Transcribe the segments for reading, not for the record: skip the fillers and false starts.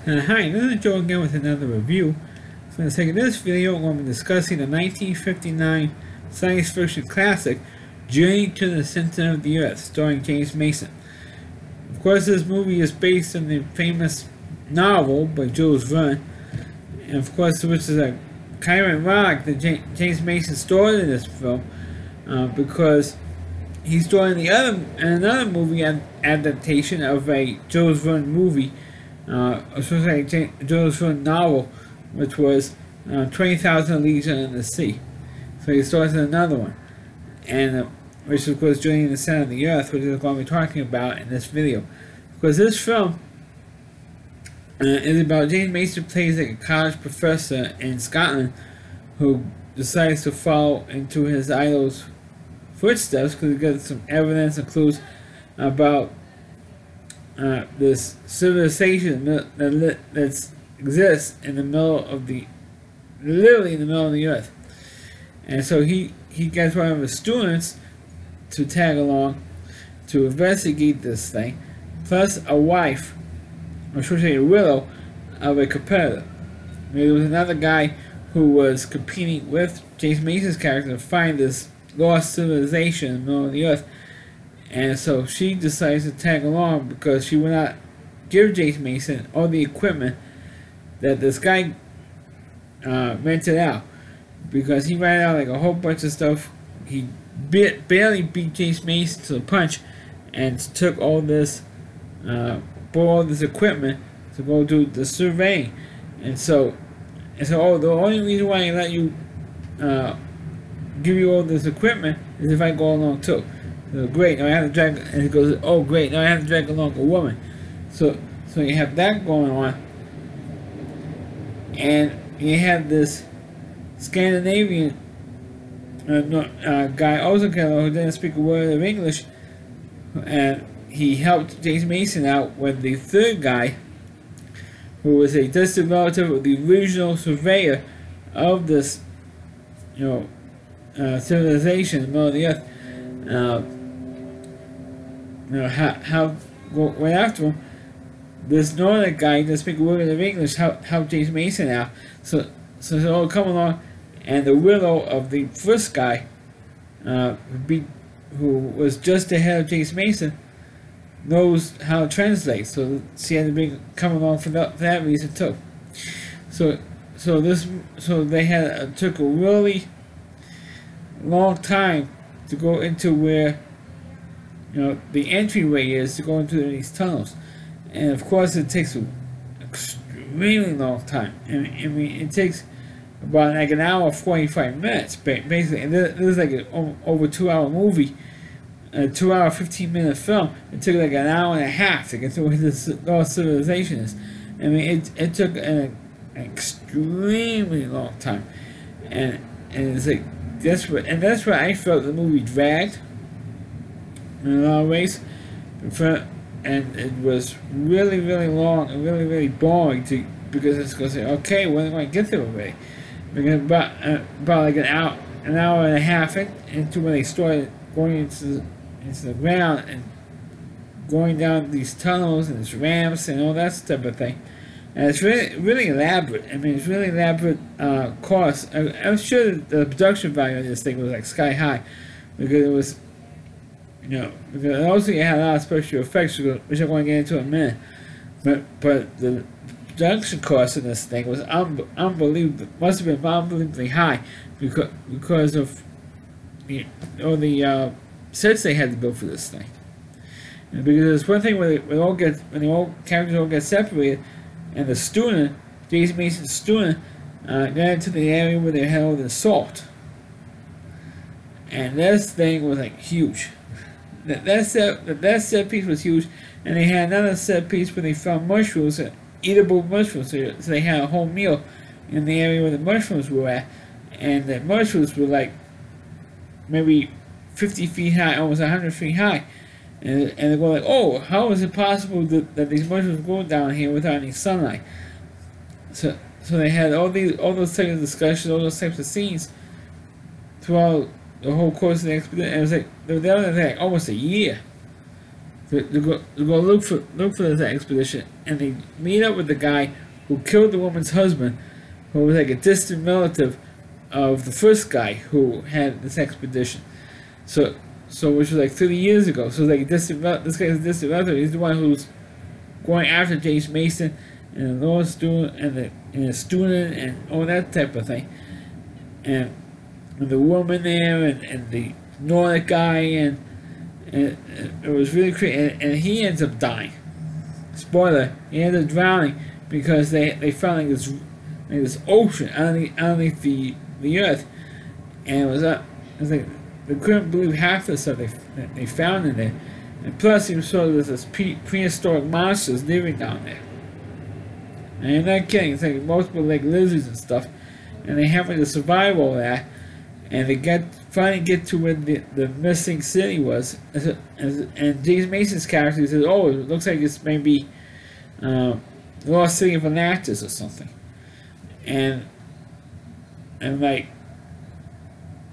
Hi, this is Joe again with another review. For the sake of this video, we'll be discussing the 1959 science fiction classic, Journey to the Center of the Earth, starring James Mason. Of course, this movie is based on the famous novel by Jules Verne, and of course, which is a kind of ironic that James Mason starred in this film, because he starred in another movie adaptation of a Jules Verne movie, Jules Verne novel, which was 20,000 Leagues Under the Sea. So he stars in another one, and which of course Journey to the Center of the Earth, which is what we're talking about in this video. Because this film is about James Mason plays like a college professor in Scotland who decides to follow into his idol's footsteps because he gets some evidence and clues about this civilization that exists in the middle of literally in the middle of the earth. And so he gets one of his students to tag along to investigate this thing, plus a wife, or should I say a widow, of a competitor. There was another guy who was competing with James Mason's character to find this lost civilization in the middle of the earth. And so she decides to tag along because she will not give James Mason all the equipment that this guy rented out, because he ran out like a whole bunch of stuff. He barely beat James Mason to the punch and took all this, bought all this equipment to go do the surveying. And so the only reason why I let you give you all this equipment is if I go along too. So great, now I have to drag, and he goes, oh great, now I have to drag along a woman. So you have that going on, and you have this Scandinavian guy also who didn't speak a word of English, and he helped James Mason out with the third guy, who was a distant relative of the original surveyor of this, civilization in the middle of the earth. How went after him. This Nordic guy doesn't speak a word of English helped James Mason out. So they'll come along, and the widow of the first guy, who was just ahead of James Mason, knows how to translate. So she had to come along for that reason too. So they took a really long time to go into where the entryway is to go into these tunnels, and of course it takes an extremely long time. I mean it takes about like an hour 45 minutes basically, and this is like an over 2-hour movie, a 2-hour 15-minute film. It took like an hour and a half to get to where this lost civilization is. I mean it took an extremely long time, and it's like that's where I felt the movie dragged in a lot of ways, and it was really, really long and really, really boring because it's going to say, okay, when am I get there already? Because about like an hour and a half into when they started going into the ground and going down these tunnels and these ramps and all that type of thing. And it's really, really elaborate. I mean, it's really elaborate cost. I'm sure the production value of this thing was like sky high, because it was, because also you had a lot of special effects, which I'm going to get into in a minute. But the production cost of this thing was unbelievable. Must have been unbelievably high because of all the sets they had to build for this thing. And because there's one thing when the all characters all get separated, and the student, James Mason's student, got into the area where they had all the salt, and this thing was like huge. That set piece was huge, and they had another set piece where they found mushrooms, eatable mushrooms. So they had a whole meal in the area where the mushrooms were at, and the mushrooms were like maybe 50 feet high, almost 100 feet high. And they go like, oh, how is it possible that these mushrooms go down here without any sunlight? So they had all those types of discussions, all those types of scenes throughout the whole course of the expedition. And it was like they were there like almost a year to go look for this expedition, and they meet up with the guy who killed the woman's husband, who was like a distant relative of the first guy who had this expedition. So which was like 30 years ago. So like this guy's a distant relative. He's the one who's going after James Mason and the law student and the student and all that type of thing. And the woman there and the Nordic guy and it was really crazy. And he ends up dying. Spoiler: he ends up drowning because they found like this ocean underneath the earth, and it was like they couldn't believe half the stuff they found in there. And plus, he was sort of this prehistoric monsters living down there. And I'm not kidding, it's like multiple like lizards and stuff. And they happen to survive all that. And they finally get to where the missing city was. And James Mason's character says, oh, it looks like it's maybe the lost city of Atlantis or something. And like,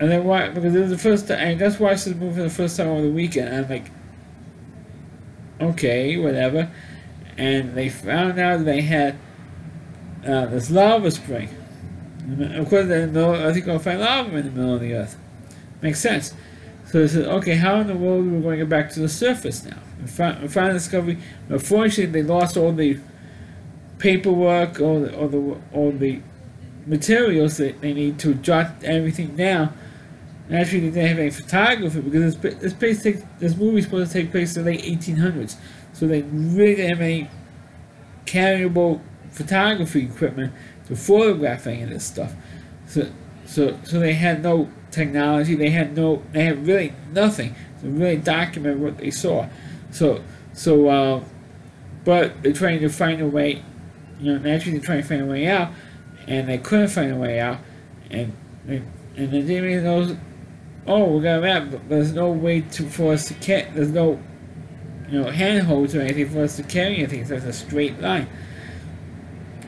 and then why? Because it was the first time I just watched this movie for the first time over the weekend. And I'm like, okay, whatever. And they found out they had this lava spring. Of course, I think I'll find lava in the middle of the earth. Makes sense. So they said, okay, how in the world are we going to get back to the surface now? We found a discovery. Unfortunately, they lost all the paperwork, all the materials that they need to jot everything down. Actually, they didn't have any photography because this movie is supposed to take place in the late 1800s. So they really didn't have any carryable photography equipment to photograph any of this stuff. So they had no technology. They had really nothing to really document what they saw. But they're trying to find a way. Naturally they're trying to find a way out, and they couldn't find a way out, and then Jimmy knows. Oh, we got a map, but there's no way for us to carry. There's no, handholds or anything for us to carry anything. So it's a straight line,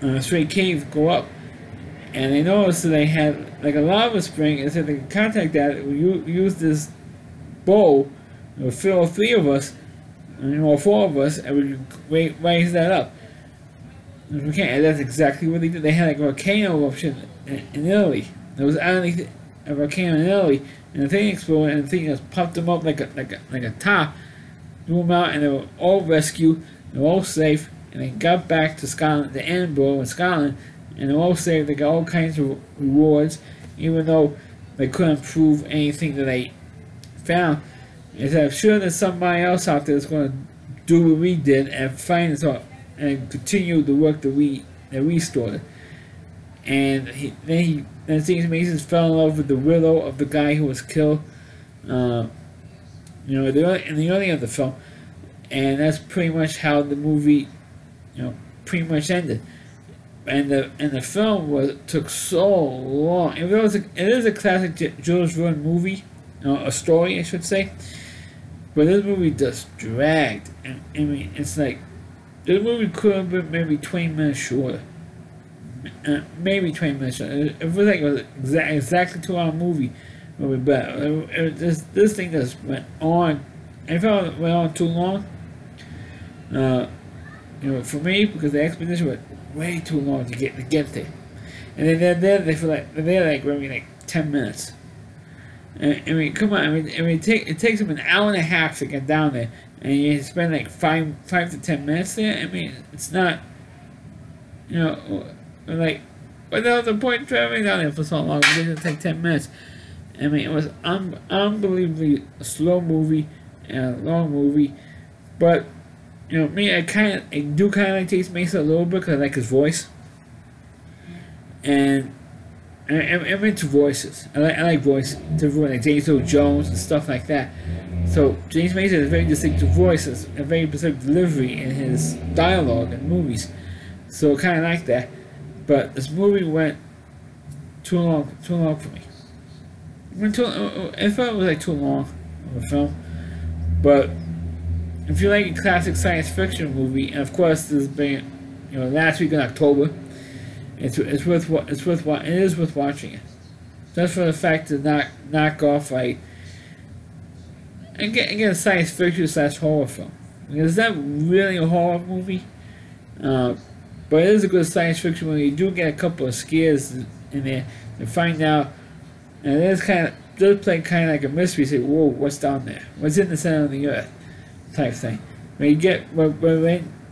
a straight cave go up, and they noticed that they had like a lava spring, and said they could contact that. We use this bowl, fill 3 of us, or 4 of us, and we raise that up. And that's exactly what they did. They had like a volcano eruption in Italy. There was only a volcano in Italy, and the thing exploded, and the thing just popped them up like a top, blew them out, and they were all rescued. They were all safe, and they got back to Scotland, to Edinburgh in Scotland, and they were all safe. They got all kinds of rewards, even though they couldn't prove anything that they found. And so I'm sure there's somebody else out there that's going to do what we did and find us out and continue the work that we started. And then James Mason fell in love with the widow of the guy who was killed, in the early of the film, and that's pretty much how the movie, pretty much ended. And the film took so long. It is a classic Jules Verne movie, a story I should say, but this movie just dragged. And I mean, it's like the movie could have been maybe 20 minutes shorter. Maybe 20 minutes. It was like exactly 2-hour movie, but this thing just went on. I felt it went on too long. For me, because the expedition went way too long to get there, and then they feel like they're like maybe like 10 minutes. I mean, come on. I mean, it takes them an hour and a half to get down there, and you spend like 5 to 10 minutes there. I mean, it's not, like, but that was the point of traveling down there for so long. It didn't take 10 minutes. I mean, it was unbelievably a slow movie and a long movie. But, me, I do kind of like James Mason a little bit because I like his voice. And I'm into voices. I like voice, like James Earl Jones and stuff like that. So James Mason has a very distinctive voice, a very specific delivery in his dialogue and movies. So kind of like that. But this movie went too long for me. I felt it was like too long of a film. But if you like a classic science fiction movie, and of course this has been, last week in October, it is worth watching it. Just for the fact to knock off like, again, a science fiction / horror film. It's not really a horror movie, but it is a good science fiction movie. You do get a couple of scares in there to find out, and it is does play kind of like a mystery. You say, whoa, what's down there? What's in the center of the earth? Type thing. When you get, when,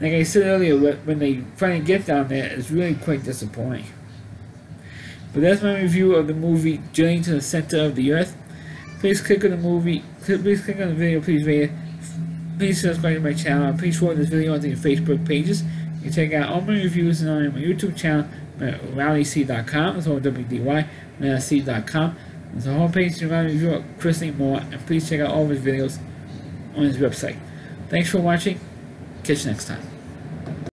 like I said earlier, when they finally get down there, it's really quite disappointing. But that's my review of the movie Journey to the Center of the Earth. Please click on the movie, please click on the video, please rate it. Please subscribe to my channel, and please forward this video onto your Facebook pages. You can check out all my reviews on my YouTube channel at RowdyC.com, it's all WDY, C.com. There's a homepage to my review of Chris Lee Moore, and please check out all of his videos on his website. Thanks for watching. Catch you next time.